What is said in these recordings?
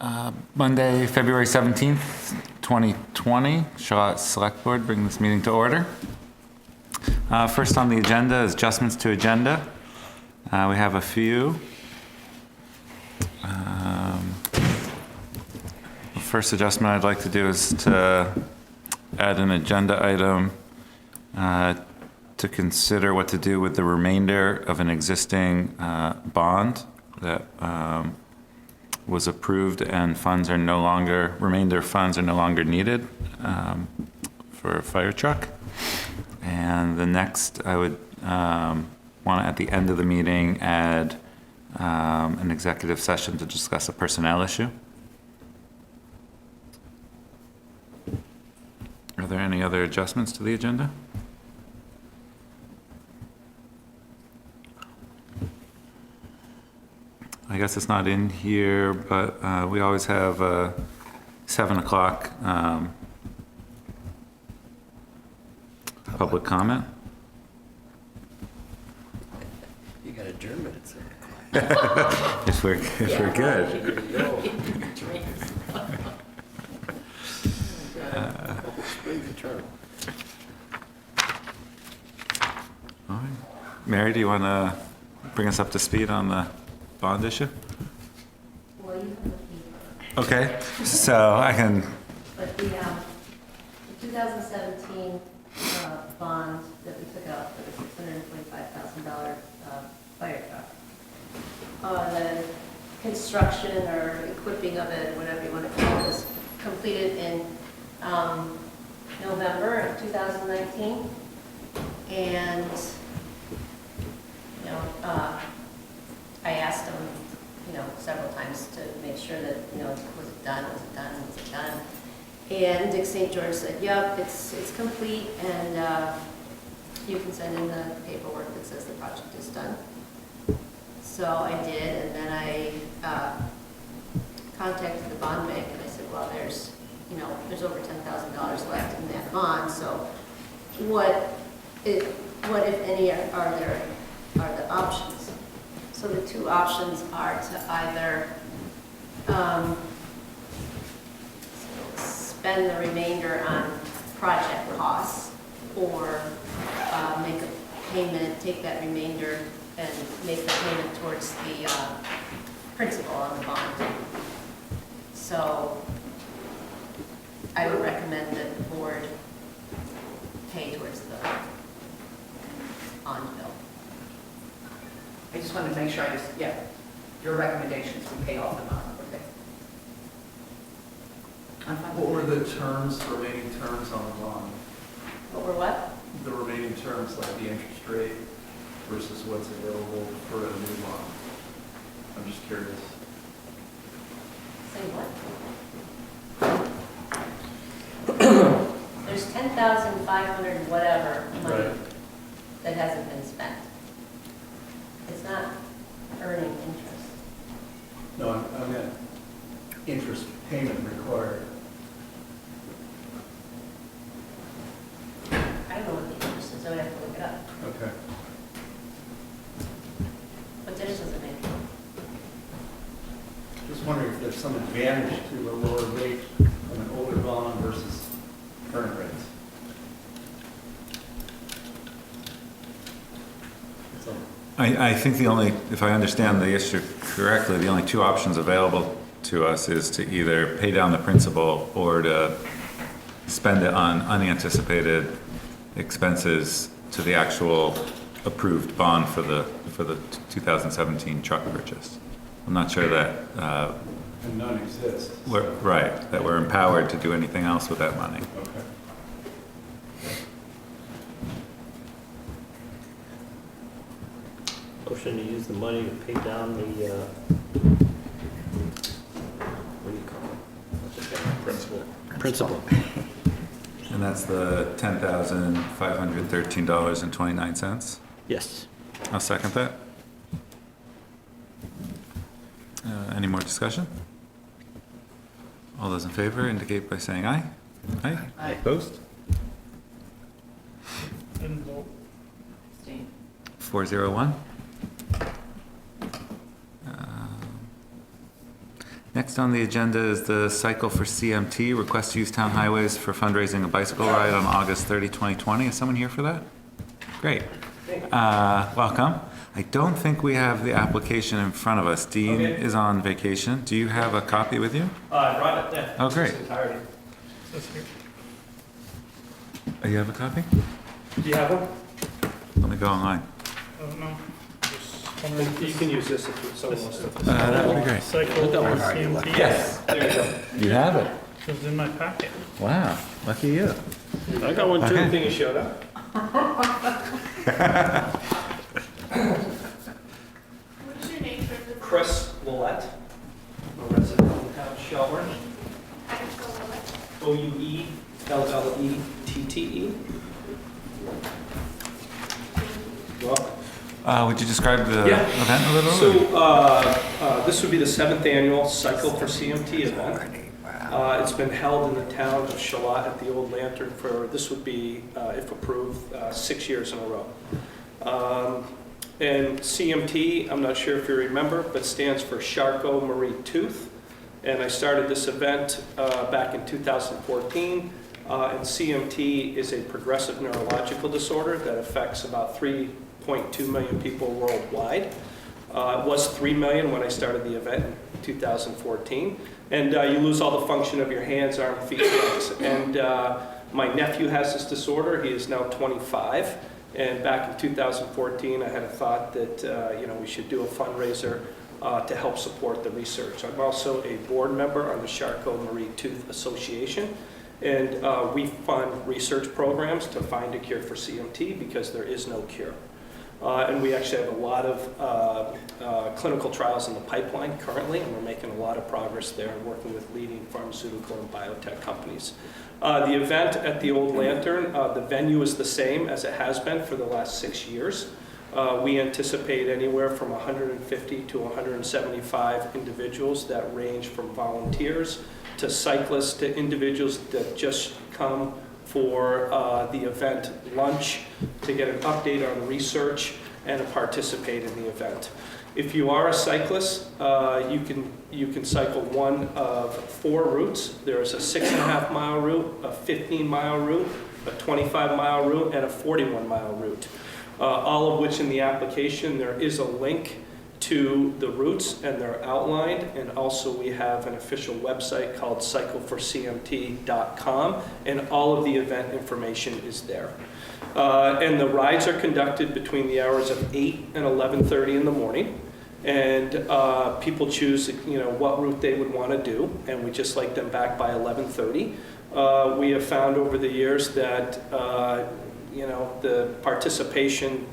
Monday, February 17th, 2020. Charlotte Select Board bring this meeting to order. First on the agenda is adjustments to agenda. We have a few. The first adjustment I'd like to do is to add an agenda item to consider what to do with the remainder of an existing bond that was approved, and remainder funds are no longer needed for a fire truck. And the next, I would want to, at the end of the meeting, add an executive session to discuss a personnel issue. Are there any other adjustments to the agenda? I guess it's not in here, but we always have 7 o'clock public comment. You got adjournment at 7 o'clock. If we're good. All right. Mary, do you want to bring us up to speed on the bond issue? Well, you have the paper. Okay, so I can. But the 2017 bond that we took out for the $625,000 fire truck, the construction or equipping of it, whatever you want to call it, was completed in November of 2019. And, I asked them, several times to make sure that, was it done? And Dick St. George said, yep, it's complete, and you can send in the paperwork that says the project is done. So I did, and then I contacted the bond bank, and I said, well, there's over $10,000 left in that bond, so what if any are the options? So the two options are to either spend the remainder on project costs, or make a payment, take that remainder and make the payment towards the principal on the bond. So I would recommend that the board pay towards the bond bill. I just wanted to make sure your recommendations, we pay off the bond, okay? I'm fine with What were that. the terms, remaining terms on the bond? What were what? The remaining terms, like the interest rate versus what's available for a new bond? I'm just curious. Say what? There's 10,500 whatever money Right. that hasn't been spent. It's not earning interest. No, I meant interest payment required. I don't know what the interest is, I would have to look it up. Okay. What difference does it make? Just wondering if there's some advantage to a lower rate on an older bond versus current rates. So, I think if I understand the issue correctly, the only two options available to us is to either pay down the principal or to spend it on unanticipated expenses to the actual approved bond for the 2017 truck purchase. I'm not sure that and none exist. that we're empowered to do anything else with that money. Okay. Motion to use the money to pay down the, what do you call it? Principal. Principal. And that's the $10,513.29. Yes. I'll second that. Any more discussion? All those in favor indicate by saying aye. Aye. Aye. Opposed? Didn't vote. Abstain. 401. Next on the agenda is the Cycle for CMT, request to use town highways for fundraising a bicycle ride on August 30, 2020. Is someone here for that? Great. Welcome. I don't think we have the application in front of us. Dean is on vacation. Do you have a copy with you? I brought it, yeah. Oh, great. It's entirety. Oh, you have a copy? Do you have one? Let me go online. Oh, no. You can use this if someone wants to. That would be great. Cycle for CMT. Yes, there you go. You have it. It was in my packet. Wow, lucky you. I got one too, Okay. the thing you showed up. What's your name for the? Chris Willett, a resident of the town of Shelburne. How do you spell Willett? Ouellette. Welcome. Would you describe the Yeah. event a little? So, this would be the 7th annual Cycle for CMT event. It's been held in the town of Charlotte at the Old Lantern for, this would be, if approved, 6 years in a row. And CMT, I'm not sure if you remember, but stands for Charcot-Marie Tooth. And I started this event back in 2014. And CMT is a progressive neurological disorder that affects about 3.2 million people worldwide. It was 3 million when I started the event in 2014. And you lose all the function of your hands, arms, feet, legs. And my nephew has this disorder. He is now 25. And back in 2014, I had a thought that we should do a fundraiser to help support the research. I'm also a board member on the Charcot-Marie Tooth Association. And we fund research programs to find a cure for CMT because there is no cure. And we actually have a lot of clinical trials in the pipeline currently, and we're making a lot of progress there and working with leading pharmaceutical and biotech companies. The event at the Old Lantern, the venue is the same as it has been for the last 6 years. We anticipate anywhere from 150 to 175 individuals that range from volunteers to cyclists to individuals that just come for the event lunch to get an update on research and to participate in the event. If you are a cyclist, you can cycle one of 4 routes. There is a 6.5 mile route, a 15 mile route, a 25 mile route, and a 41 mile route. All of which in the application there is a link to the routes, and they're outlined, and also we have an official website called cycleforcmt.com, and all of the event information is there. And the rides are conducted between the hours of 8 and 11:30 in the morning, and people choose what route they would want to do, and we just like them back by 11:30. We have found over the years that the participation,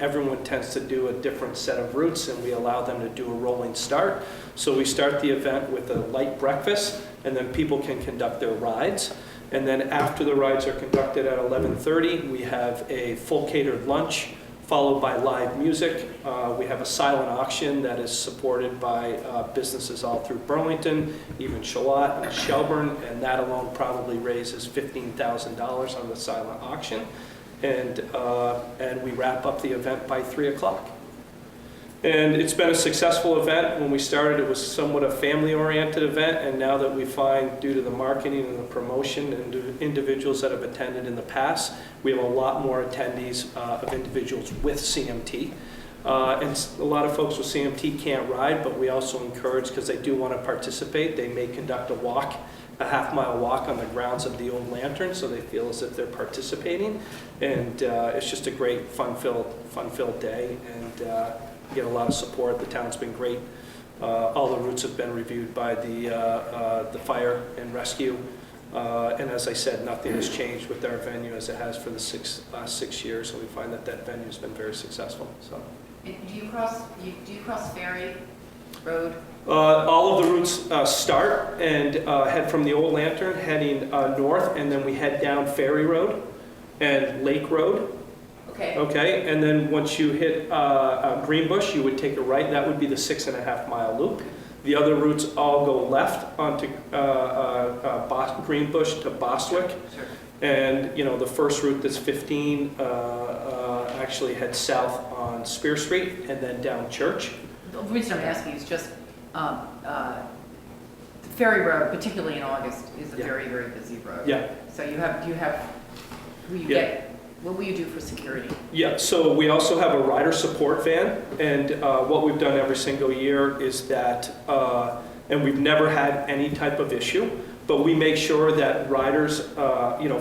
everyone tends to do a different set of routes, and we allow them to do a rolling start. So we start the event with a light breakfast, and then people can conduct their rides. And then after the rides are conducted at 11:30, we have a full catered lunch, followed by live music. We have a silent auction that is supported by businesses all through Burlington, even Charlotte and Shelburne, and that alone probably raises $15,000 on the silent auction. And we wrap up the event by 3 o'clock. And it's been a successful event. When we started, it was somewhat a family-oriented event, and now that we find, due to the marketing and the promotion and individuals that have attended in the past, we have a lot more attendees of individuals with CMT. And a lot of folks with CMT can't ride, but we also encourage, because they do want to participate, they may conduct a walk, a half-mile walk on the grounds of the Old Lantern, so they feel as if they're participating. And it's just a great, fun-filled day, and get a lot of support. The town's been great. All the routes have been reviewed by the fire and rescue. And as I said, nothing has changed with our venue as it has for the last 6 years, and we find that venue has been very successful. So. Do you cross Ferry Road? All of the routes start and head from the Old Lantern, heading north, and then we head down Ferry Road and Lake Road. Okay. Okay, and then once you hit Greenbush, you would take a right. That would be the 6.5 mile loop. The other routes all go left onto Greenbush to Bostwick. Sure. And the first route that's 15 actually heads south on Spear Street and then down Church. The reason I'm asking is just Ferry Road, particularly in August, is a Yeah. very, very busy road. Yeah. So you have, who you Yeah. get, what will you do for security? Yeah, so we also have a rider support van, and what we've done every single year is that, and we've never had any type of issue, but we make sure that riders,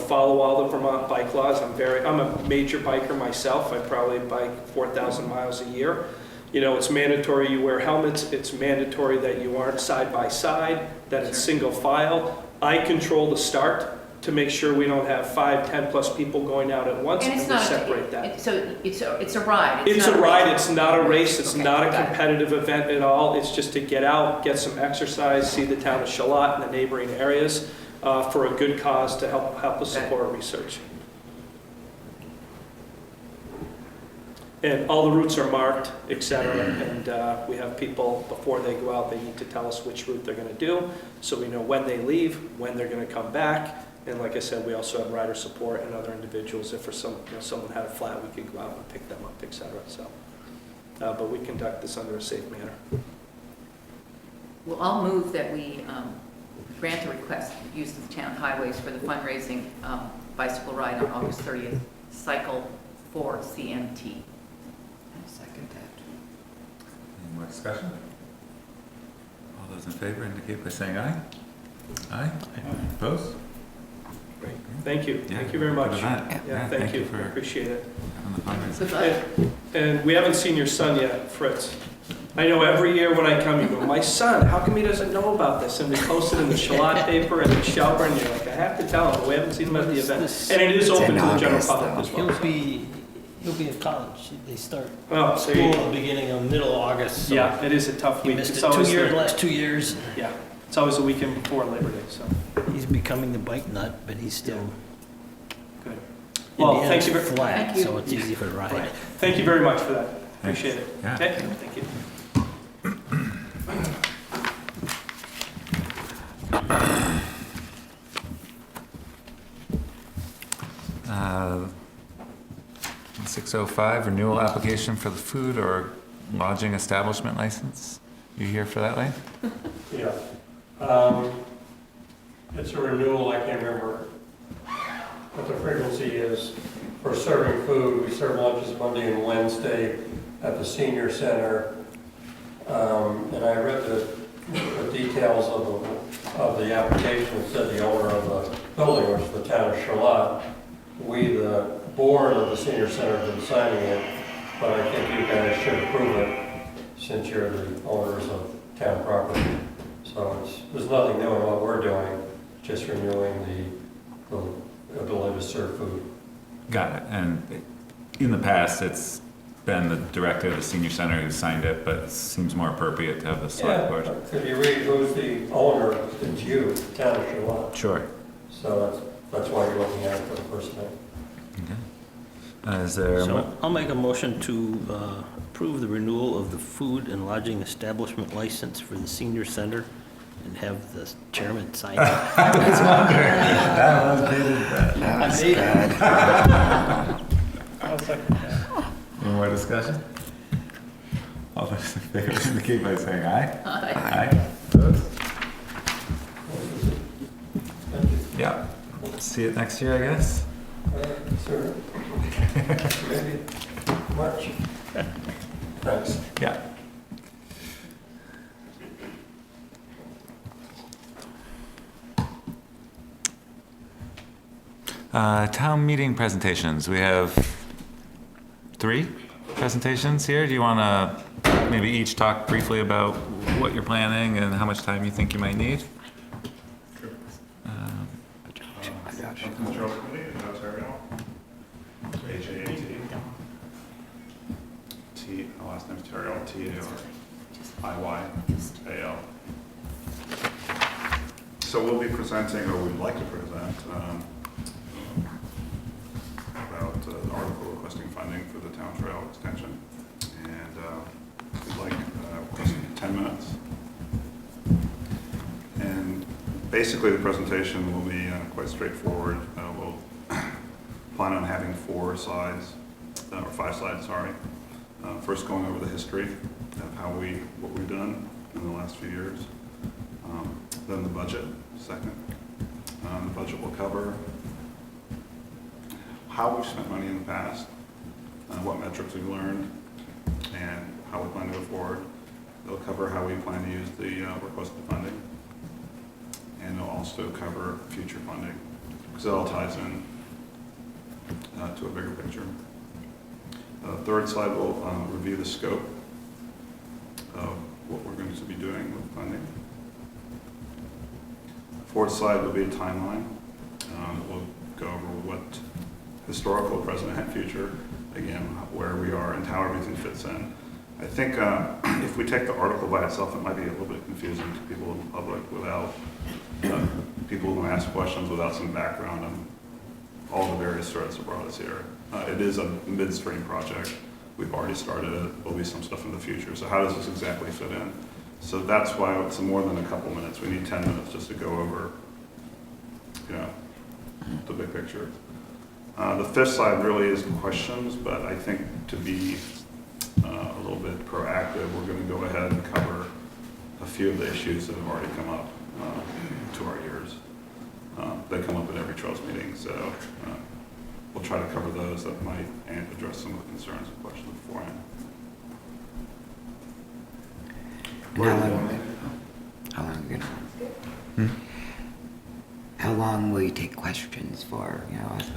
follow all the Vermont bike laws. I'm a major biker myself. I probably bike 4,000 miles a year. It's mandatory you wear helmets. It's mandatory that you aren't side by side, that it's single file. I control the start to make sure we don't have 5, 10 plus people going out at once, And and it's we not, separate that. so it's a ride. It's not a ride, race. it's not a race, it's Okay, not a got it. competitive event at all. It's just to get out, get some exercise, see the town of Charlotte and the neighboring areas for a good cause to help us support research. And all the routes are marked, et cetera, and we have people, before they go out, they need to tell us which route they're gonna do, so we know when they leave, when they're gonna come back. And like I said, we also have rider support and other individuals. If someone had a flat, we could go out and pick them up, et cetera, so. But we conduct this under a safe manner. Well, I'll move that we grant the request, use of the town highways for the fundraising bicycle ride on August 30th, cycle for CMT. I second that. Any more discussion? All those in favor indicate by saying aye. Aye? Opposed? Great. Thank you. Yeah, Thank you very much. good event. Yeah, thank you. for Appreciate it. having the fundraiser. Good luck. And we haven't seen your son yet, Fritz. I know every year when I come, you go, my son, how come he doesn't know about this? And we post it in the Charlotte paper and the Shelburne, and you're like, I have to tell him, but we haven't seen him at the event. And it is open to the general public as well. He'll be in college. They start Oh, so school at the beginning of middle August. So yeah, it is a tough he week. missed It's it always last 2 years. Yeah, it's always the weekend before Labor Day, so, He's becoming the bike nut, but he's still. good. Well, thank Indiana's you very, flat, Thank you. so it's easy for the ride. right. Thank you very much for that. Appreciate it. Yeah. Okay, thank you. Uh, 605, renewal application for the food or lodging establishment license. You here for that, Lane? Yeah. It's a renewal, I can't remember what the frequency is for serving food. We serve lunches Monday and Wednesday at the senior center. And I read the details of the application. It said the owner of the building, which is the town of Charlotte. We, the board of the senior center, have been signing it, but I think you guys should approve it since you're the owners of town property. So there's nothing new in what we're doing, just renewing the ability to serve food. Got it. And in the past, it's been the director of the senior center who signed it, but it seems more appropriate to have the select board. Could you read who's the owner? It's you, town of Charlotte. Sure. So that's why you're looking at it for the first time. Okay. Is there, So I'll make a motion to approve the renewal of the food and lodging establishment license for the senior center and have the chairman sign it. that was good. That's bad. Any more discussion? All those in favor indicate by saying aye. Aye. Opposed? Thank you. Yeah. See it next year, I guess. Sir, maybe March. Thanks. Yeah. Town meeting presentations. We have 3 presentations here. Do you want to maybe each talk briefly about what you're planning and how much time you think you might need? Control Committee in Ontario. HAAT. Last name's Terrell, TIYAL. So we'll be presenting, or we'd like to present, about an article requesting funding for the town trail extension. And we'd like requesting 10 minutes. And basically the presentation will be quite straightforward. We'll plan on having 4 slides, or 5 slides, sorry. First going over the history of what we've done in the last few years. Then the budget, second. The budget will cover how we've spent money in the past, what metrics we've learned, and how we plan to go forward. It'll cover how we plan to use the requested funding, and it'll also cover future funding, because it all ties in to a bigger picture. Third slide will review the scope of what we're going to be doing with funding. Fourth slide will be a timeline. We'll go over what historical, present, and future, again, where we are and how everything fits in. I think if we take the article by itself, it might be a little bit confusing to people in the public without people who ask questions without some background on all the various threads that brought us here. It is a midstream project. We've already started it. There'll be some stuff in the future. So how does this exactly fit in? So that's why it's more than a couple minutes. We need 10 minutes just to go over, the big picture. The fifth slide really is questions, but I think to be a little bit proactive, we're going to go ahead and cover a few of the issues that have already come up to our ears. They come up at every Trails meeting, so we'll try to cover those that might address some of the concerns and questions beforehand. How long will you take questions for,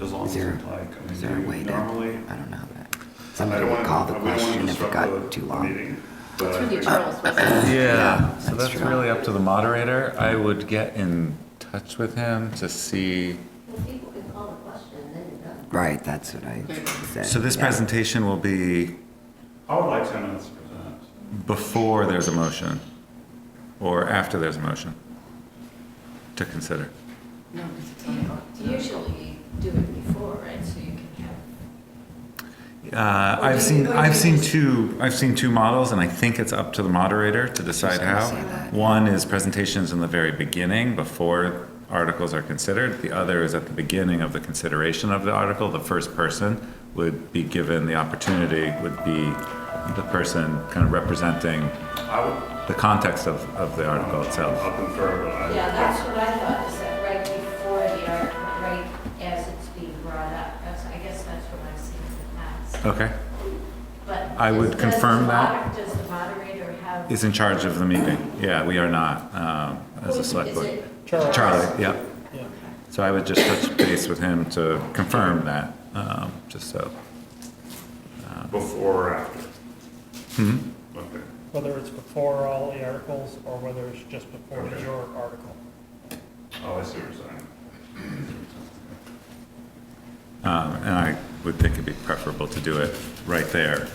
As long is as there, it's like, is there a way to, normally, I don't know, that I somebody don't would want call the we don't want question to if it disrupt got too the long? meeting, but It's I really think- Charles, wasn't it? Yeah, so that's that's true. really up to the moderator. I would get in touch with him to see. Well, people can call the question and then you're done. Right, that's what I said. So this yeah. presentation will be I would like 10 minutes to present. before there's a motion or after there's a motion to consider. No, because it's on the book. Usually do it before, right, so you can have. I've seen two models, and I think it's up to the moderator to decide gonna how. say that. One is presentations in the very beginning before articles are considered. The other is at the beginning of the consideration of the article. The first person would be given the opportunity, would be the person kind of representing I would, the context of the article itself. I'll confer, but I. Yeah, that's what I thought, is that right before the article, right as it's being brought up. I guess that's what I've seen in the past. Okay, But I would does confirm the that. Does the moderator have? is in charge of the meeting. Yeah, we are not, as a select Is board. it- Charlie, yeah. So I would just touch base with him to confirm that, just so. Before or after? Hmm? Okay. Whether it's before all the articles or whether it's just before Okay. your article. Oh, I see what you're saying. And I would think it'd be preferable to do it right there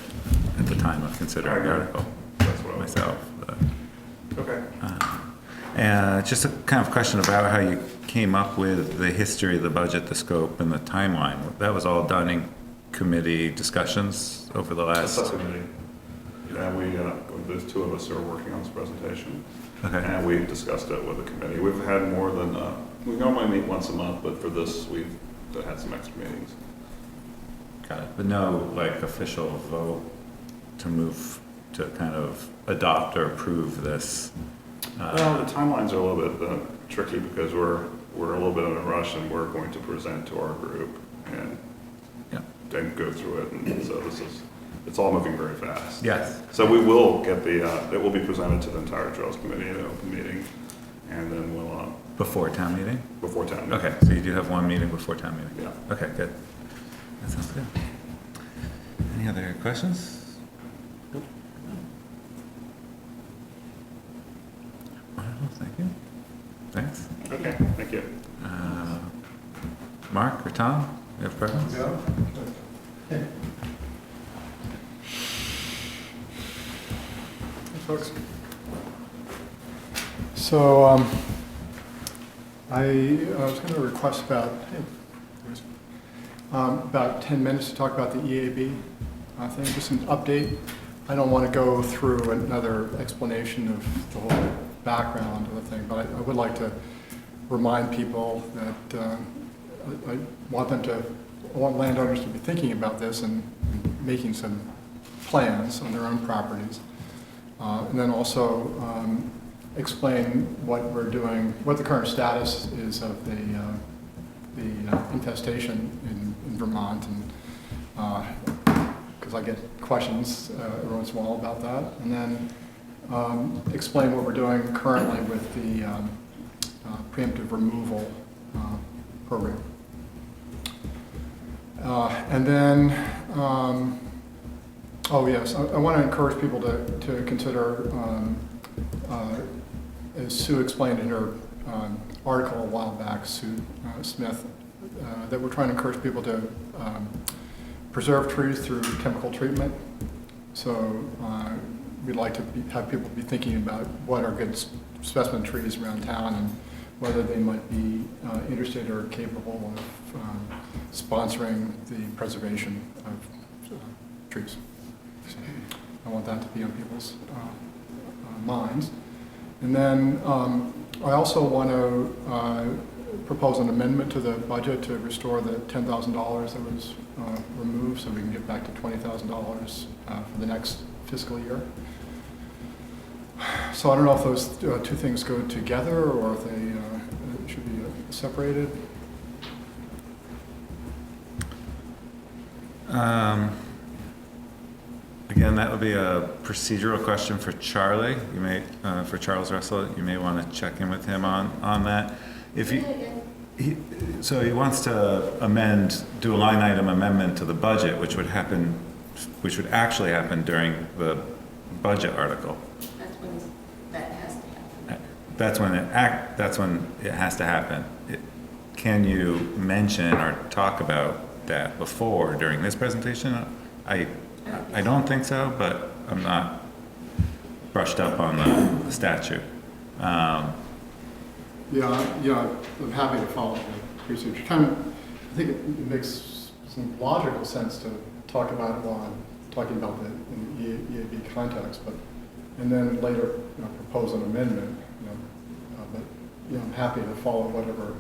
at the time of considering the article That's what I was. myself. but, Okay. And just a kind of question about how you came up with the history of the budget, the scope, and the timeline. That was all done in committee discussions over the A last, subcommittee. And there's two of us who are working on this presentation. okay, And we've discussed it with the committee. We've had more than, we normally meet once a month, but for this, we've had some extra meetings. got it. But no, like, official vote to move, to kind of adopt or approve this. Well, the timelines are a little bit tricky because we're a little bit in a rush and we're going to present to our group and Yeah. then go through it. And so it's all moving very fast. Yes, So we will get it will be presented to the entire Trails Committee at an open meeting, and then we'll, before town meeting? before town meeting. Okay, so you do have one meeting before town meeting? Yeah. Okay, good. That sounds good. Any other questions? Wonderful, thank you. Thanks. Okay, thank you. Mark or Tom, you have preference? Folks. So I was going to request about 10 minutes to talk about the EAB thing, just an update. I don't want to go through another explanation of the whole background of the thing, but I would like to remind people that I want landowners to be thinking about this and making some plans on their own properties. And then also explain what we're doing, what the current status is of the infestation in Vermont, and because I get questions every once in a while about that, and then explain what we're doing currently with the preemptive removal program. And then, oh yes, I want to encourage people to consider, as Sue explained in her article a while back, Sue Smith, that we're trying to encourage people to preserve trees through chemical treatment. So we'd like to have people be thinking about what are good specimen trees around town and whether they might be interested or capable of sponsoring the preservation of trees. So I want that to be on people's minds. And then I also want to propose an amendment to the budget to restore the $10,000 that was removed, so we can get back to $20,000 for the next fiscal year. So I don't know if those two things go together or if they should be separated. Again, that would be a procedural question for Charlie. You may, for Charles Russell, you may want to check in with him on that. If so he wants to do a line item amendment to the budget, which would actually happen during the budget article. That's when that has to happen. That's when it has to happen. Can you mention or talk about that before during this presentation? I don't think so, but I'm not brushed up on the statute. Yeah, I'm happy to follow the procedure. I think it makes some logical sense to talk about it while I'm talking about it in the EAB context, and then later propose an amendment. But I'm happy to follow whatever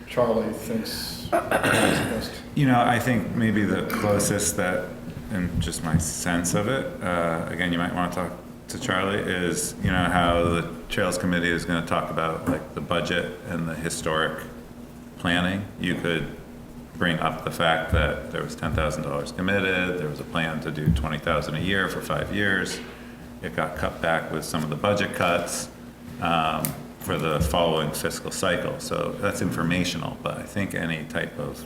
Charlie thinks is best. I think maybe the closest that, and just my sense of it, again, you might want to talk to Charlie, is how the Trails Committee is going to talk about like the budget and the historic planning. You could bring up the fact that there was $10,000 committed, there was a plan to do $20,000 a year for 5 years. It got cut back with some of the budget cuts for the following fiscal cycle. So that's informational, but I think any type of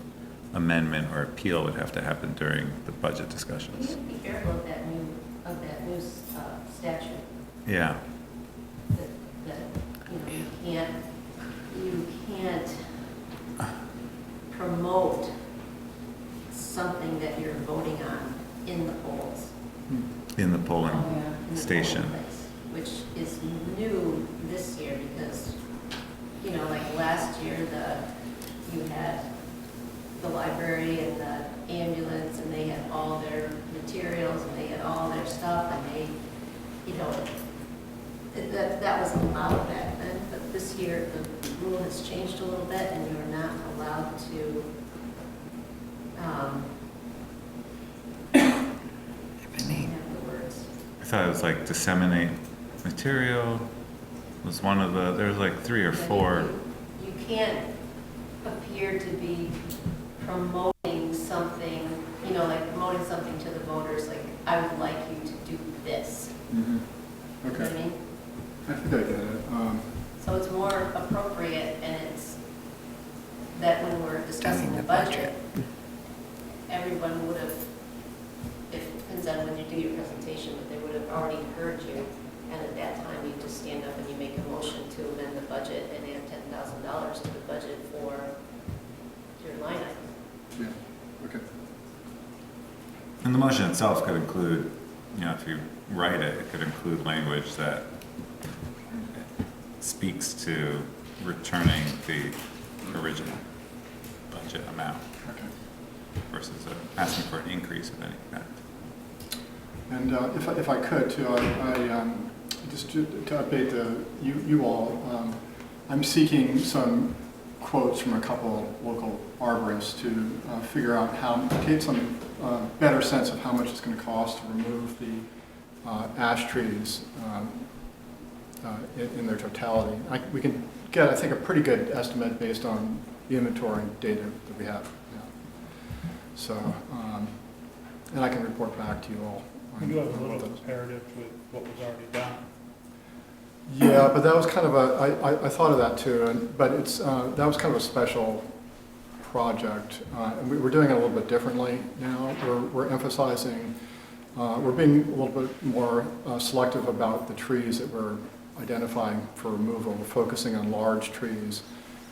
amendment or appeal would have to happen during the budget You discussions. have to be careful of that new statute. Yeah. That you can't promote something that you're voting on in the polls. In the polling In the station. polling place, which is new this year because, like last year, you had the library and the ambulance, and they had all their materials, and they had all their stuff, and they, that was allowed back then, but this year, the rule has changed a little bit, and you're not allowed to, I have the words. I thought it was like disseminate material was one of the, there was like 3 or 4. You can't appear to be promoting something, like promoting something to the voters, like, I would like you to do this. Mm-hmm. You know what I mean? I think I get it. So it's more appropriate, and it's that when we're discussing the budget, everyone would have, it depends on when you do your presentation, but they would have already heard you. And at that time, you just stand up and you make a motion to amend the budget and add $10,000 to the budget for your line item. Yeah, okay. And the motion itself could include, if you write it, it could include language that speaks to returning the original budget amount versus asking for an increase of any kind. And if I could too, I just to update you all, I'm seeking some quotes from a couple local arborists to figure out get some better sense of how much it's going to cost to remove the ash trees in their totality. We can get, I think, a pretty good estimate based on the inventory data that we have. Yeah. So, and I can report back to you all. We do have a little comparative with what was already done. Yeah, but that was kind of I thought of that too, but it's, that was kind of a special project. And we're doing it a little bit differently now. We're emphasizing, we're being a little bit more selective about the trees that we're identifying for removal. We're focusing on large trees,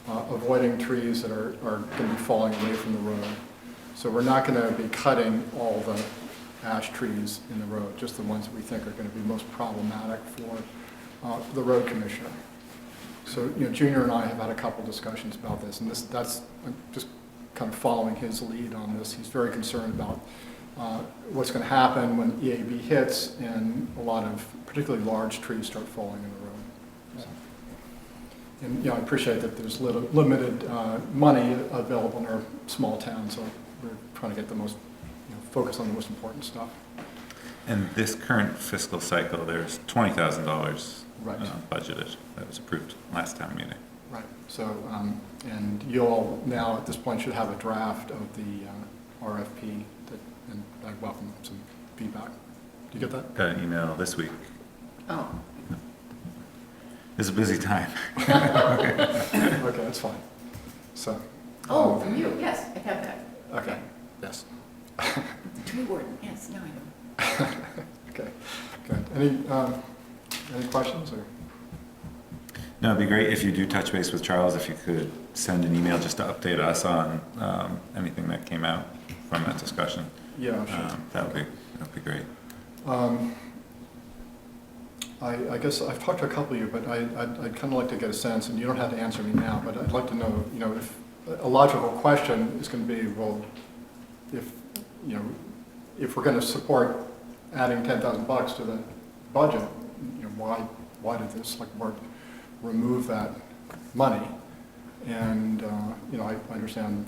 avoiding trees that are going to be falling away from the road. So we're not going to be cutting all the ash trees in the road, just the ones that we think are going to be most problematic for the road commissioner. So, Junior and I have had a couple discussions about this, and that's I'm just kind of following his lead on this. He's very concerned about what's going to happen when EAB hits and a lot of particularly large trees start falling in the road. So, and I appreciate that there's limited money available in our small town, so we're trying to get the most, focus on the most important stuff. In this current fiscal cycle, there's $20,000 Right. Budgeted. That was approved last town meeting. Right. So, and you all now at this point should have a draft of the RFP, and I welcome some feedback. Do you get that? Got an email this week. Oh. It's a busy time. Okay, that's fine. So. Oh, from you, yes, I have that. Okay, yes. Tree warden, yes, now I know. Okay, good. Any questions or? No, it'd be great if you do touch base with Charles, if you could send an email just to update us on anything that came out from that discussion. Yeah, sure. That'd be great. I guess I've talked to a couple of you, but I'd kind of like to get a sense, and you don't have to answer me now, but I'd like to know, if a logical question is going to be, well, if we're going to support adding $10,000 to the budget, why did the select board remove that money? And I understand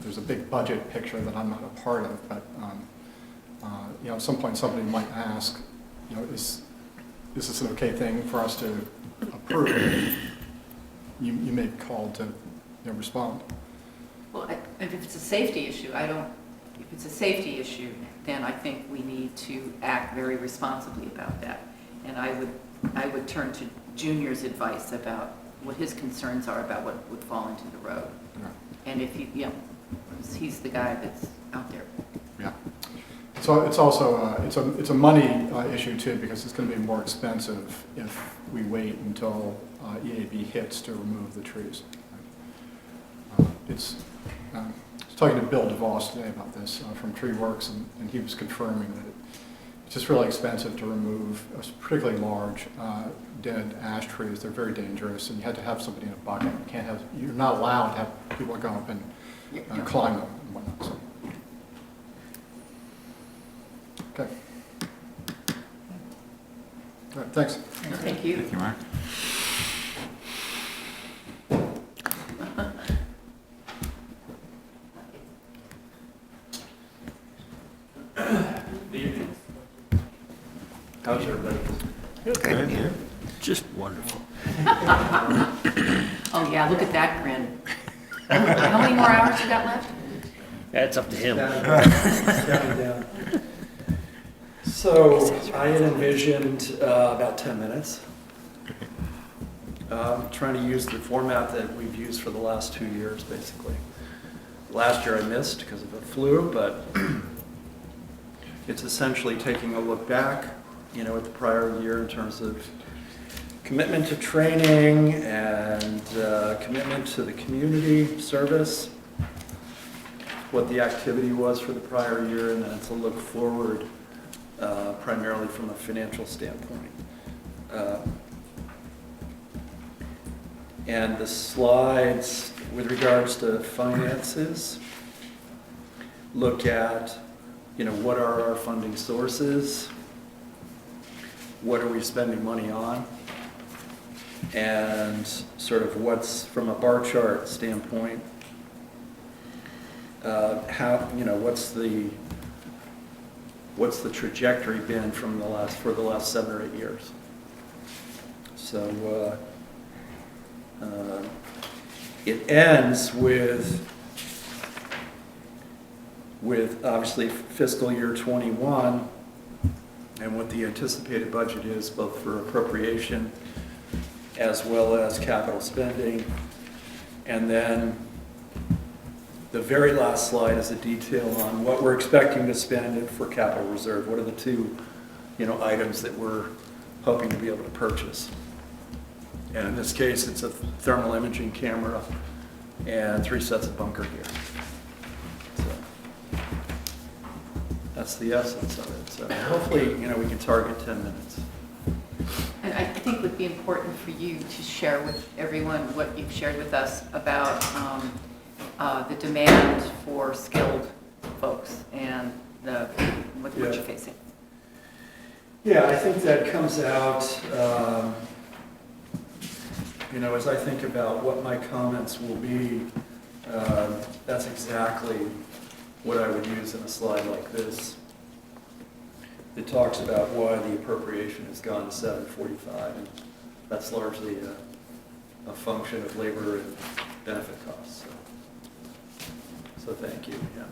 there's a big budget picture that I'm not a part of, but at some point somebody might ask, is this an okay thing for us to approve? You may be called to respond. Well, if it's a safety issue, if it's a safety issue, then I think we need to act very responsibly about that. And I would turn to Junior's advice about what his concerns are about what would fall into the road. Yeah. And if he's the guy that's out there. Yeah. So it's also it's a money issue too, because it's going to be more expensive if we wait until EAB hits to remove the trees. I was talking to Bill DeVos today about this from Tree Works, and he was confirming that it's just really expensive to remove particularly large dead ash trees. They're very dangerous, and you had to have somebody in a bucket. You're not allowed to have people go up and climb them and whatnot. So. Okay. All right, thanks. Thank you. Thank you, Mark. How's everybody? Good. Yeah. Just wonderful. Oh, yeah, look at that grin. How many more hours you got left? That's up to him. Down. So I had envisioned about 10 minutes. Trying to use the format that we've used for the last 2 years, basically. Last year I missed because of the flu, but it's essentially taking a look back, at the prior year in terms of commitment to training and commitment to the community service, what the activity was for the prior year, and then it's a look forward primarily from a financial standpoint. And the slides with regards to finances look at, what are our funding sources, what are we spending money on, and sort of what's, from a bar chart standpoint, what's the trajectory been for the last 7 or 8 years. So it ends with obviously fiscal year '21 and what the anticipated budget is, both for appropriation as well as capital spending. And then the very last slide is a detail on what we're expecting to spend for capital reserve. What are the two, items that we're hoping to be able to purchase? And in this case, it's a thermal imaging camera and 3 sets of bunker gear. So that's the essence of it. So hopefully, we can target 10 minutes. And I think it would be important for you to share with everyone what you've shared with us about the demand for skilled folks and what you're facing. Yeah, I think that comes out, as I think about what my comments will be, that's exactly what I would use in a slide like this. It talks about why the appropriation has gone to 745, and that's largely a function of labor and benefit costs. So thank you, yeah.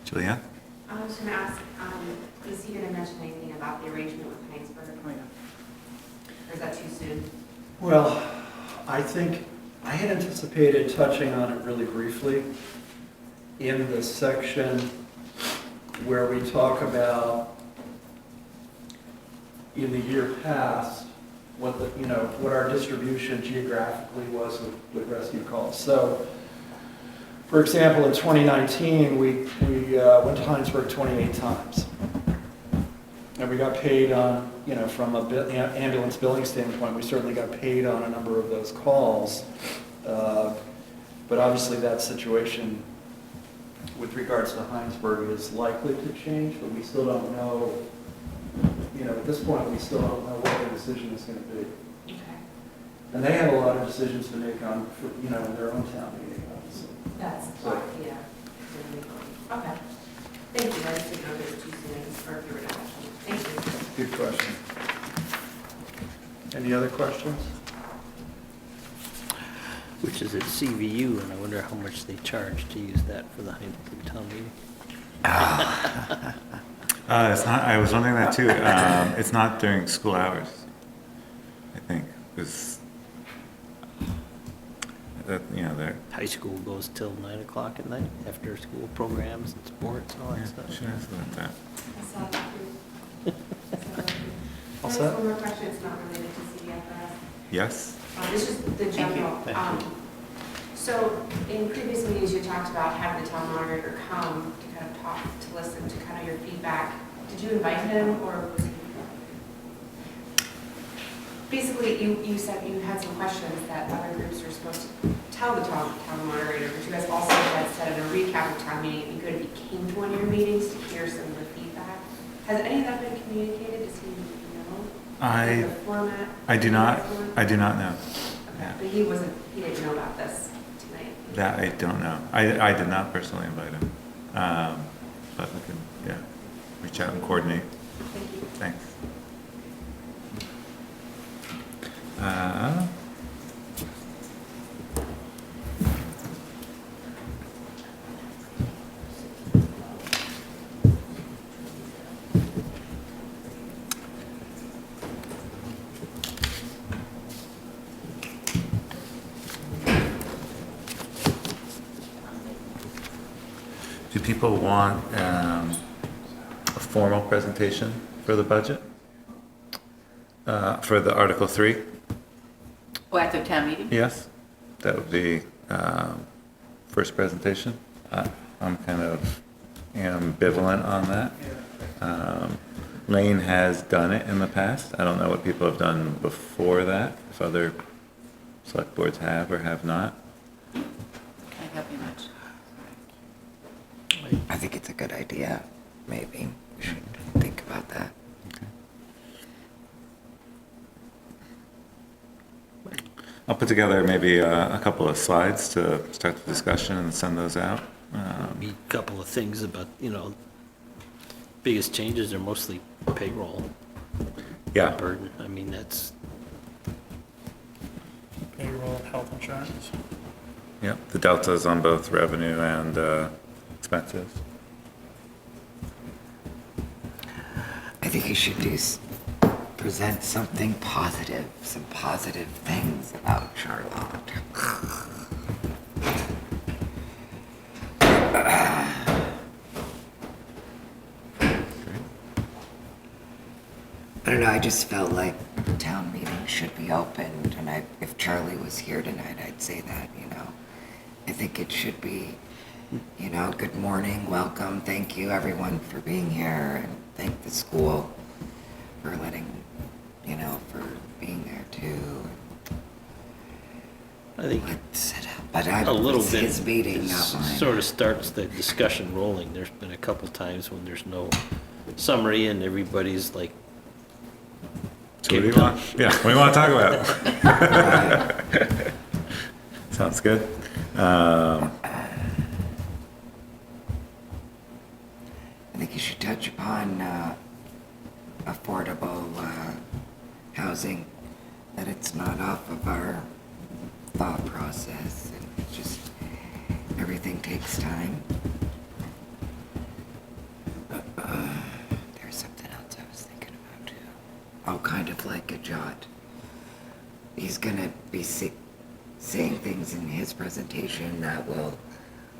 Julianne? I was going to ask, is he going to mention anything about the arrangement with Heinsberg? Or is that too soon? Well, I think I had anticipated touching on it really briefly in the section where we talk about in the year past what what our distribution geographically was with rescue calls. So, for example, in 2019, we went to Heinsberg 28 times. And we got paid on, from an ambulance billing standpoint, we certainly got paid on a number of those calls. But obviously that situation with regards to Heinsberg is likely to change, but we still don't know, at this point, we still don't know what the decision is going to be. Okay. And they have a lot of decisions to make on, in their own town meeting, obviously. That's So- yeah. Okay. Thank you. I just didn't know if it was too soon or if you were not. Thank you. Good question. Any other questions? Which is at CVU, and I wonder how much they charge to use that for the Heinsberg town meeting. It's not, I was wondering that too. It's not during school hours, I think. It's, they're. High school goes till 9 o'clock at night, after school programs and sports and all that Yeah, stuff. should ask about that. I saw that too. All There's set? one more question. It's not related to CDFS. Yes? This is the general. Thank you. So in previous meetings, you talked about having the town moderator come to kind of talk, to listen to kind of your feedback. Did you invite him or? Basically, you said you had some questions that other groups were supposed to tell the town moderator, but you guys also had said in a recap of town meeting, it'd be good if he came to one of your meetings to hear some of the feedback. Has any of that been communicated? Does he know? The format? I do not know. Okay, Yeah. but he didn't know about this tonight. That I don't know. I did not personally invite him. But we can, reach out and coordinate. Thank you. Thanks. Do people want a formal presentation for the budget? For the Article 3? Oh, at the town meeting? Yes, that would be first presentation. I'm kind of ambivalent on that. Lane has done it in the past. I don't know what people have done before that, if other select boards have or have not. Can't help you much. I think it's a good idea. Maybe we should think about that. I'll put together maybe a couple of slides to start the discussion and send those out. Be a couple of things about, biggest changes are mostly payroll Yeah. burden. I mean, that's, Payroll, health insurance. Yep, the deltas on both revenue and expenses. I think you should present something positive, some positive things about Charlotte. I don't know, I just felt like the town meeting should be opened, and if Charlie was here tonight, I'd say that, you know. I think it should be, you know, good morning, welcome, thank you everyone for being here, and thank the school for letting, you know, for being there too. I think Let's set up, but a little it's bit his meeting, not mine. sort of starts the discussion rolling. There's been a couple times when there's no summary and everybody's like, So what do you want? Yeah, what do you want to talk about? Sounds good. I think you should touch upon affordable housing, that it's not off of our thought process, and it's just, everything takes time. There's something else I was thinking about too. Oh, kind of like a jot. He's gonna be saying things in his presentation that will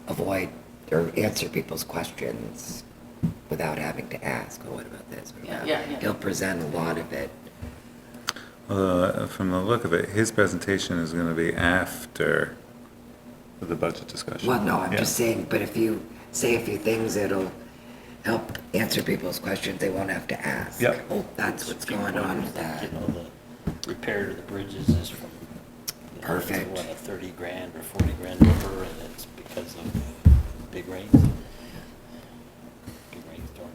avoid or answer people's questions without having to ask, oh, what about this? What about Yeah. He'll present a lot of it. From the look of it, his presentation is going to be after the budget discussion. Well, no, I'm Yeah. just saying, but if you say a few things, it'll help answer people's questions. They won't have to ask. Yep. Oh, that's what's going on with that. you know, the repair to the bridges is from, you know, Perfect. what, a 30 grand or 40 grand number, and it's because of big rains. Big rainstorm.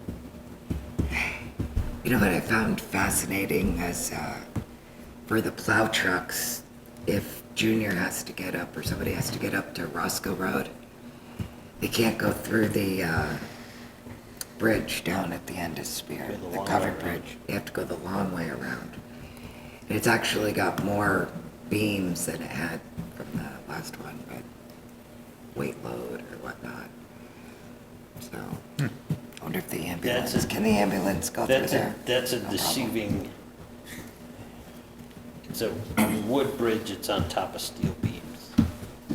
You know what I found fascinating is for the plow trucks, if Junior has to get up or somebody has to get up to Roscoe Road, they can't go through the bridge down at the end of Spear, Go the the long covered way around. bridge. You have to go the long way around. And it's actually got more beams than it had from the last one, but weight load or whatnot. So, I wonder if the ambulance, can the ambulance go through there? That's a No problem. deceiving, it's a wood bridge, it's on top of steel beams.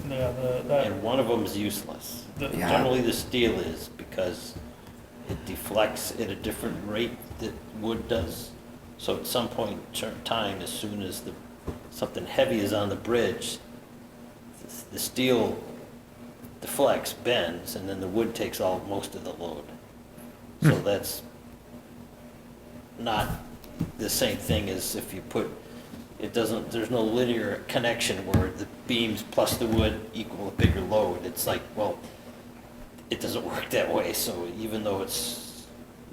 Yeah, that, And one of them is useless. Yeah. Generally, the steel is, because it deflects at a different rate that wood does. So at some point in time, as soon as something heavy is on the bridge, the steel deflects, bends, and then the wood takes most of the load. So that's not the same thing as if you put, there's no linear connection where the beams plus the wood equal a bigger load. It's like, well, it doesn't work that way. So even though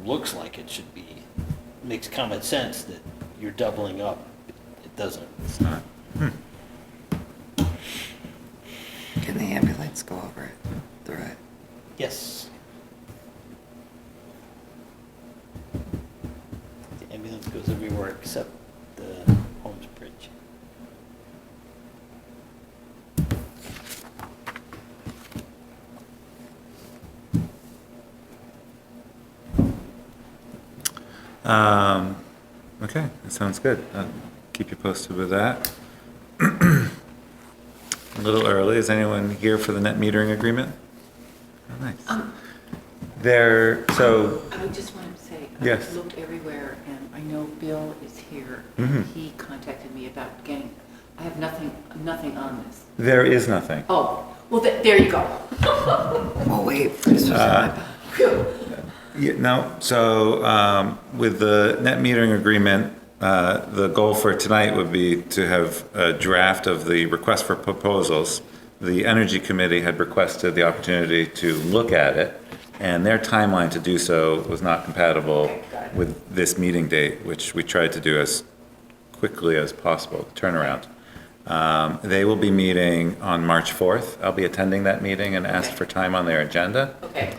looks like it should be, makes common sense that you're doubling up, it doesn't. It's not. Can the ambulance go over it, through it? Yes. The ambulance goes everywhere except the Holmes Bridge. Okay, that sounds good. I'll keep you posted with that. A little early. Is anyone here for the net metering agreement? Oh, nice. I just wanted to say, Yes. I looked everywhere, and I know Bill is here, Mhm. and he contacted me about getting, I have nothing on this. There is nothing. Oh, well, there you go. Oh, wait, this was in my Phew. Yeah, no, so with the net metering agreement, the goal for tonight would be to have a draft of the request for proposals. The Energy Committee had requested the opportunity to look at it, and their timeline to do so was not compatible with this meeting date, which we tried to do as quickly as possible, turnaround. They will be meeting on March 4th. I'll be attending that meeting and asked for time on their agenda. Okay.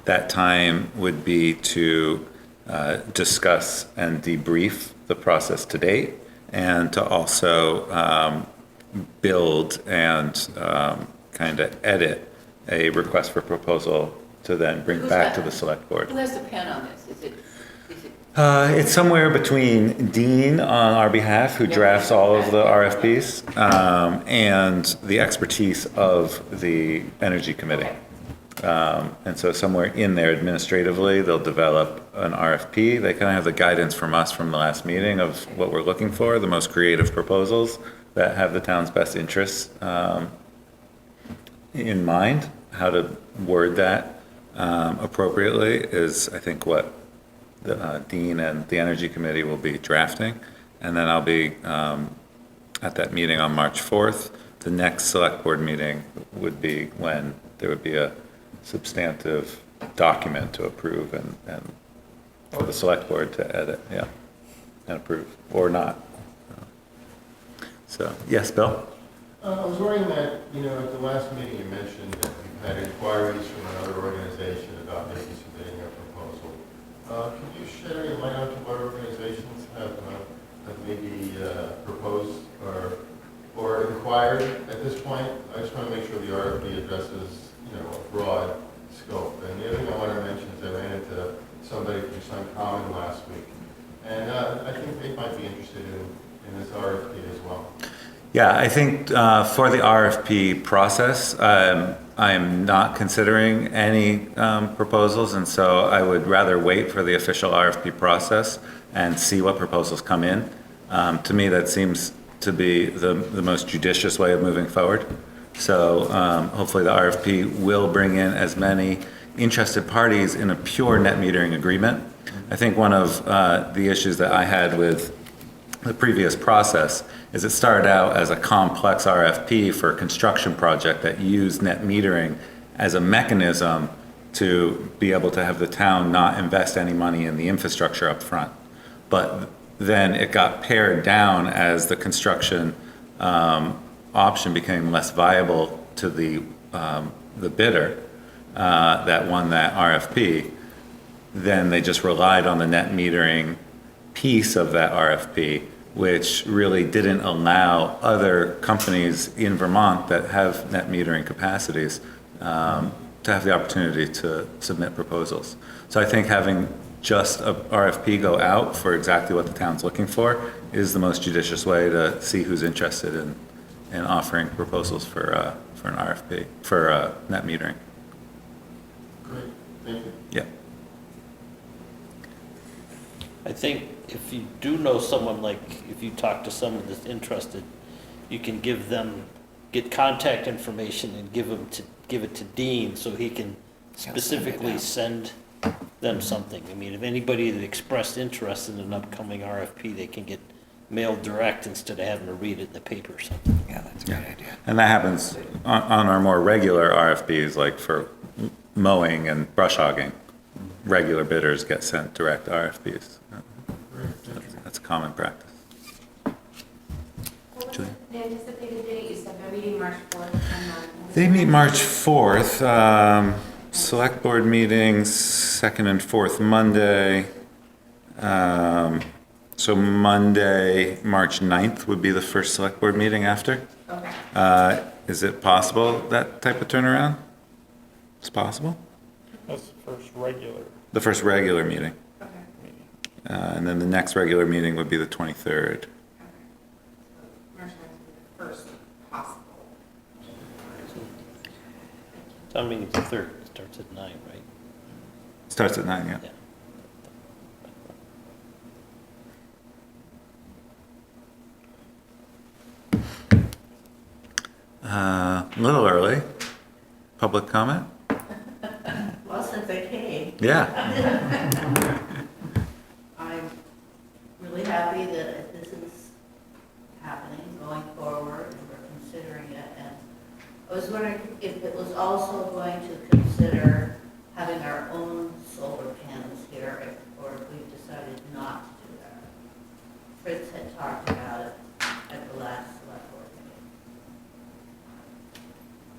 that time would be to discuss and debrief the process to date, and to also build and kind of edit a request for proposal to then bring back to the select board. Who has the pen on this? Is it, It's somewhere between Dean on our behalf, who drafts all of the RFPs, and the expertise of the Energy Committee. And so somewhere in there administratively, they'll develop an RFP. They kind of have the guidance from us from the last meeting of what we're looking for, the most creative proposals that have the town's best interests in mind. How to word that appropriately is, I think, what the Dean and the Energy Committee will be drafting. And then I'll be at that meeting on March 4th. The next select board meeting would be when there would be a substantive document to approve and for the select board to edit, yeah, and approve, or not. So, yes, Bill? I was worrying that, at the last meeting you mentioned that you've had inquiries from another organization about maybe submitting a proposal. Could you shed any light on to what organizations have maybe proposed or inquired at this point? I just want to make sure the RFP addresses, a broad scope. And the other thing I want to mention is I ran into somebody from Suncommon last week, and I think they might be interested in this RFP as well. Yeah, I think for the RFP process, I am not considering any proposals, and so I would rather wait for the official RFP process and see what proposals come in. To me, that seems to be the most judicious way of moving forward. So hopefully the RFP will bring in as many interested parties in a pure net metering agreement. I think one of the issues that I had with the previous process is it started out as a complex RFP for a construction project that used net metering as a mechanism to be able to have the town not invest any money in the infrastructure up front. But then it got pared down as the construction option became less viable to the bidder that won that RFP. Then they just relied on the net metering piece of that RFP, which really didn't allow other companies in Vermont that have net metering capacities to have the opportunity to submit proposals. So I think having just a RFP go out for exactly what the town's looking for is the most judicious way to see who's interested in offering proposals for an RFP, for net metering. Great, thank you. Yeah. I think if you do know someone, like if you talk to someone that's interested, you can get contact information and give it to Dean so he can specifically send them something. I mean, if anybody that expressed interest in an upcoming RFP, they can get mailed direct instead of having to read it in the paper or something. Yeah, that's a good idea. And that happens on our more regular RFPs, like for mowing and brush hogging. Regular bidders get sent direct RFPs. That's a common practice. What was the anticipated date? You said they're meeting March 4th. They meet March 4th. Select board meetings, second and fourth Monday. So Monday, March 9th would be the first select board meeting after. Okay. Is it possible, that type of turnaround? It's possible? That's the first regular The first regular meeting. Okay. meeting. And then the next regular meeting would be the 23rd. March 9th would be the first possible. Town meeting's the 3rd, it starts at 9, right? Starts at 9, yeah. Yeah. A little early. Public comment? Well, since I came, Yeah. I'm really happy that this is happening, going forward, and we're considering it. And I was wondering if it was also going to consider having our own solar panels here, or if we've decided not to do that. Fritz had talked about it at the last select board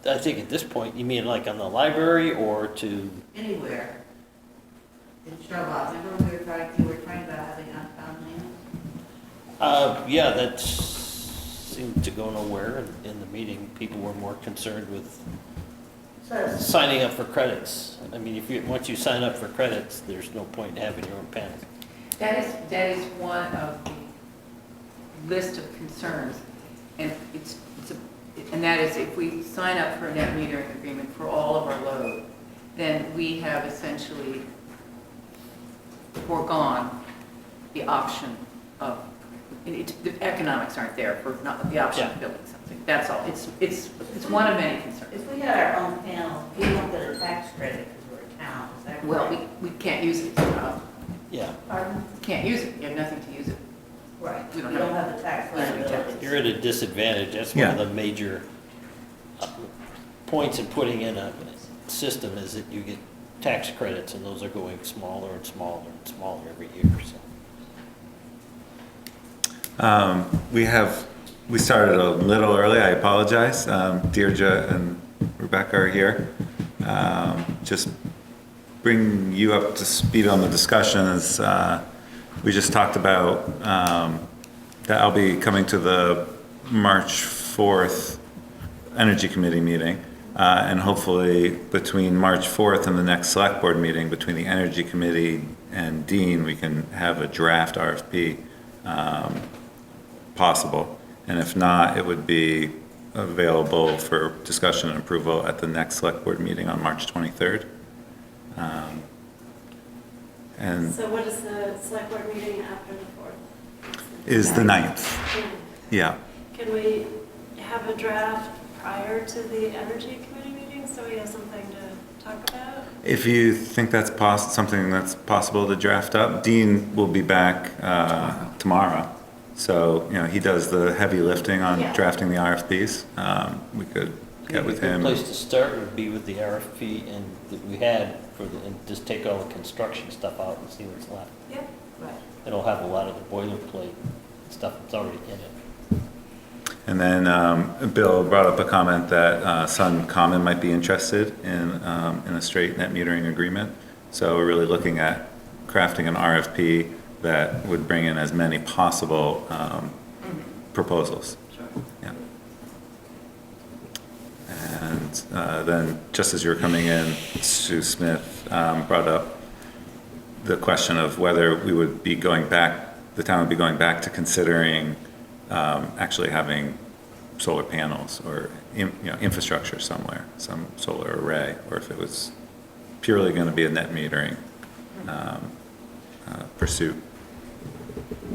I think at this point, you mean like on the library or to, Anywhere. In Charlotte, remember you were trying about having on land? yeah, that seemed to go nowhere in the meeting. People were more concerned with So, signing up for credits. I mean, once you sign up for credits, there's no point in having your own panel. That is one of the list of concerns, and and that is if we sign up for a net metering agreement for all of our load, then we have essentially foregone the option of, the economics aren't there for not the option of building something. That's all. It's one of many concerns. if we had our own panel, we don't get a tax credit because we're a town, is that Well, correct? we can't use it. Yeah, Pardon? Can't use it. You have nothing to use it. Right, We we don't don't have- have the tax we don't have liability. you're at a disadvantage. That's one of the major points in putting in a system is that you get tax credits, and those are going smaller and smaller and smaller every year, so. We started a little early, I apologize. Deirdre and Rebecca are here. Just bring you up to speed on the discussion as we just talked about that I'll be coming to the March 4th Energy Committee meeting. And hopefully between March 4th and the next Select Board meeting, between the Energy Committee and Dean, we can have a draft RFP possible. And if not, it would be available for discussion and approval at the next Select Board meeting on March 23rd. And So what is the select board meeting after the 4th? is the 9th. Yeah. Can we have a draft prior to the energy committee meeting so we have something to talk about? If you think that's something that's possible to draft up, Dean will be back tomorrow. So, he does the heavy lifting on Yeah. drafting the RFPs. We could get with A him. good place to start would be with the RFP and that we had and just take all the construction stuff out and see what's left. Yep. Right. It'll have a lot of the boilerplate stuff that's already in it. And then Bill brought up a comment that Sun Common might be interested in a straight net metering agreement. So we're really looking at crafting an RFP that would bring in as many possible proposals. Sure. Yeah. And then just as you were coming in, Sue Smith brought up the question of whether we would be going back, the town would be going back to considering actually having solar panels or infrastructure somewhere, some solar array, or if it was purely going to be a net metering pursuit.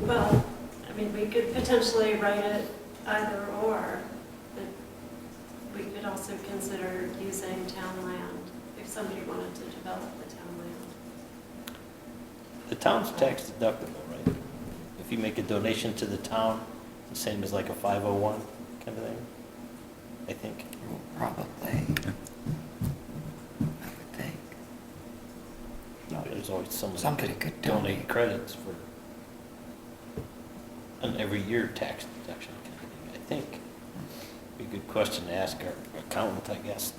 Well, I mean, we could potentially write it either or, but we could also consider using town land if somebody wanted to develop the town land. The town's tax deductible, right? If you make a donation to the town, the same as like a 501 kind of thing, I think. Probably. I would think. There's always someone Somebody that could donate donate. credits for an every year tax deduction kind of thing, I think. Be a good question to ask our accountant, I guess,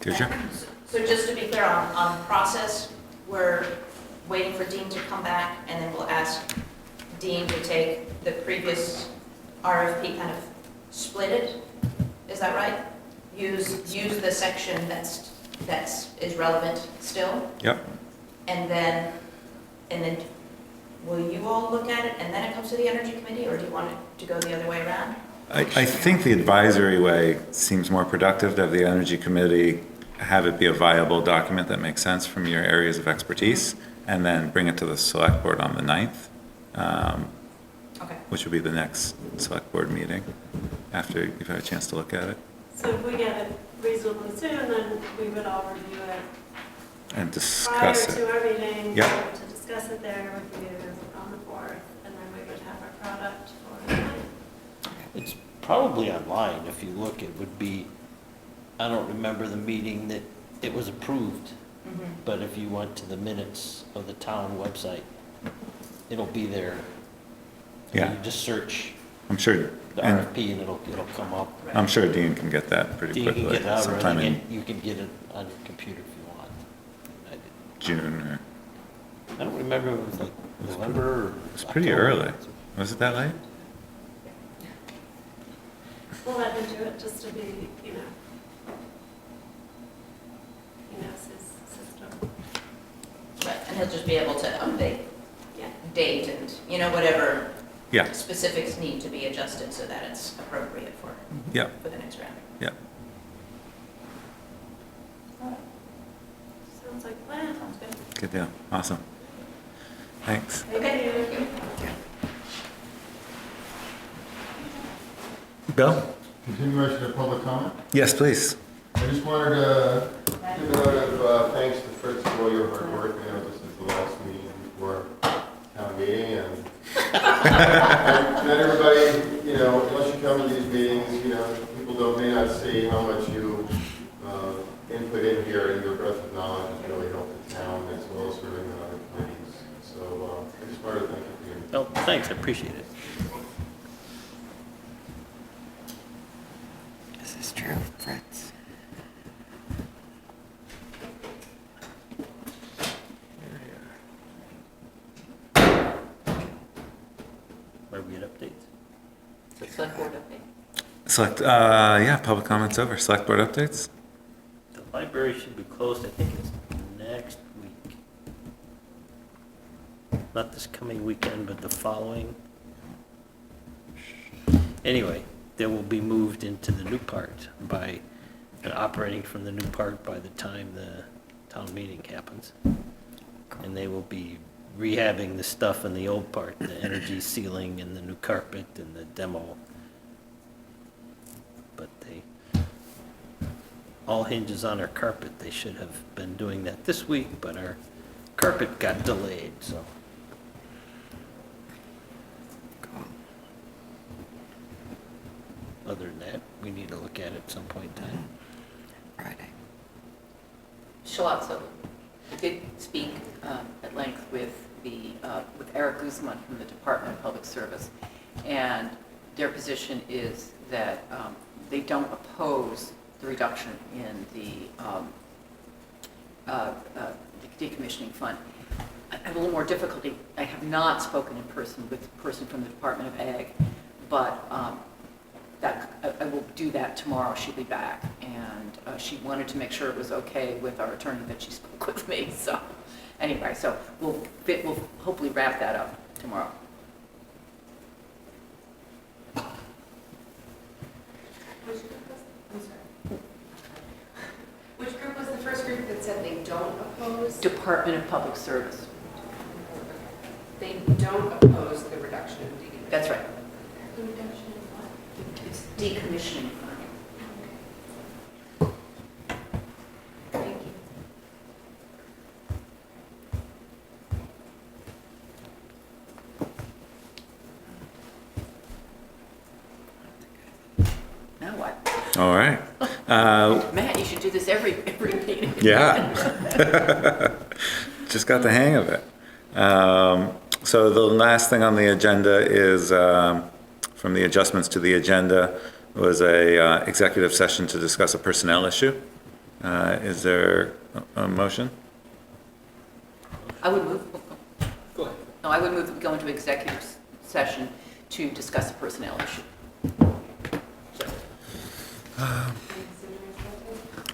Deirdre? So just to be clear on process, we're waiting for Dean to come back, and then we'll ask Dean to take the previous RFP, kind of split it, is that right? Use the section that's is relevant still, Yep. and then will you all look at it, and then it comes to the Energy Committee, or do you want it to go the other way around? I think the advisory way seems more productive, to have the Energy Committee have it be a viable document that makes sense from your areas of expertise, and then bring it to the Select Board on the 9th, Okay. which will be the next Select Board meeting, after you've had a chance to look at it So if we get it reasonably soon, then we would all review it and prior discuss it. to our meeting, Yep. to discuss it there with you on the 4th, and then we would have our product for the 9th. It's probably online. If you look, it would be, I don't remember the meeting that it was approved, but if you went to the minutes of the town website, it'll be there. Yeah. You just search I'm sure, the and RFP and it'll come up. I'm sure Dean can get that pretty You quickly. can get it out, sometime in you can get it on your computer if you want. I did. June or, I don't remember, if it was like November or. it's pretty October. early. Was it that late? We'll let him do it just to be, he knows his system. Right, and he'll just be able to update Yeah. date and, whatever Yeah, specifics need to be adjusted so that it's appropriate yeah, for the next round. yeah. Sounds like a plan. Sounds good. Good deal. Awesome. Thanks. Okay, thank you. Bill? Continuation of public comment? Yes, please. I just wanted to give a note of thanks to Fritz for all your hard work. I know this is the last meeting before town meeting, and not everybody, unless you come to these meetings, people may not see how much you input in here, and your breadth of knowledge has really helped the town as well as serving on other committees. So I just wanted to thank you for your. Oh, thanks, I appreciate it. This is true, Fritz. Are we at updates? Select board update. Public comments over. Select board updates? The library should be closed, I think it's next week. Not this coming weekend, but the following. Anyway, they will be moved into the new part and operating from the new part by the time the town meeting happens. And they will be rehabbing the stuff in the old part, the energy ceiling and the new carpet and the demo. But all hinges on our carpet. They should have been doing that this week, but our carpet got delayed, so. Other than that, we need to look at it at some point in time. Friday. Shalazzo did speak at length with Eric Guzman from the Department of Public Service, and their position is that they don't oppose the reduction in the decommissioning fund. I have a little more difficulty. I have not spoken in person with the person from the Department of Ag, but I will do that tomorrow. She'll be back, and she wanted to make sure it was okay with our attorney that she spoke with me. So anyway, so we'll hopefully wrap that up tomorrow. Which group was the first group that said they don't oppose? Department of Public Service. They don't oppose the reduction of decommissioning. That's right. The reduction of what? It's decommissioning fund. Thank you. Now what? All right. Matt, you should do this every meeting. Yeah. Just got the hang of it. So the last thing on the agenda is, from the adjustments to the agenda, was a executive session to discuss a personnel issue. Is there a motion? I would move. Go ahead. No, I would move that we go into executive session to discuss a personnel issue.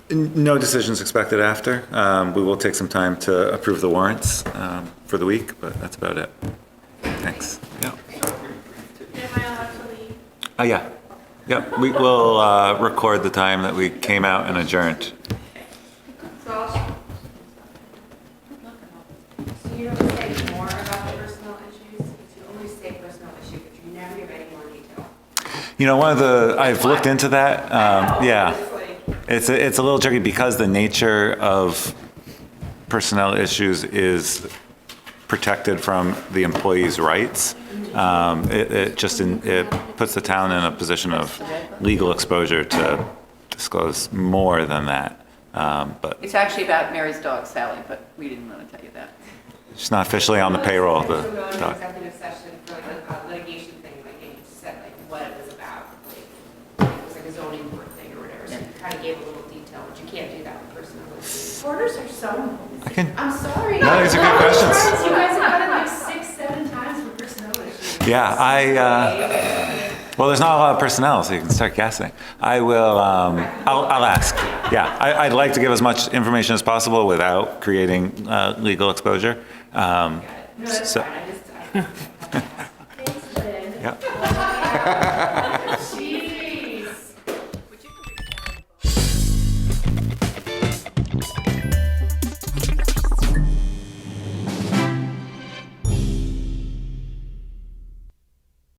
No decisions expected after. We will take some time to approve the warrants for the week, but that's about it. Thanks. Yeah. Am I allowed to leave? Yeah. Yep. We will record the time that we came out and adjourned. So you don't say more about the personal issues? You only say personal issue, but you never give any more detail. I've looked into that. Yeah. It's a little tricky because the nature of personnel issues is protected from the employee's rights. It puts the town in a position of legal exposure to disclose more than that. But It's actually about Mary's dog Sally, but we didn't want to tell you that. She's not officially on the payroll. So go into Doc. executive session for like a litigation thing, like, and you said like what it was about, like, it was like a zoning board thing or whatever, so you kind of gave a little detail, but you can't do that with personnel issues. Orders are so, I'm sorry. No, these are good questions. You guys have done it like 6-7 times for personnel issues. Yeah, well, there's not a lot of personnel, so you can start guessing. I will, I'll ask. Yeah, I'd like to give as much information as possible without creating legal exposure. No, that's So- fine, I just. Thanks, Lynn. Yeah.